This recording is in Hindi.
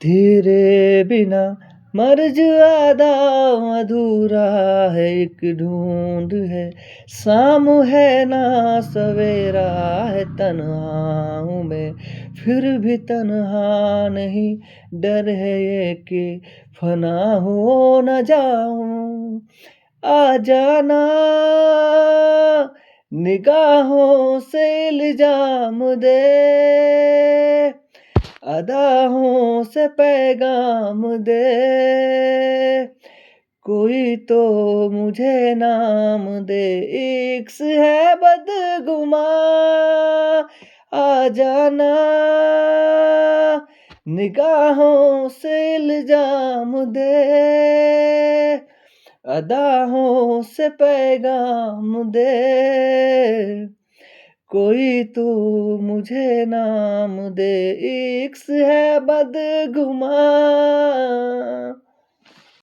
तेरे बिना मर्ज आधा अधूरा है, एक ढूंढ है शाम है ना सवेरा है, तन्हा हूँ मैं फिर भी तन्हा नहीं, डर है ये कि फना हो न जाऊं। आ जाना निगाहों से इल्जाम दे, अदाओं से पैगाम दे, कोई तो मुझे नाम दे। इक्स है बदगुमां, आ जाना निगाहों से इल्जाम दे, अदाओं से पैगाम दे, कोई तू मुझे नाम दे। इक्स है बदगुमां।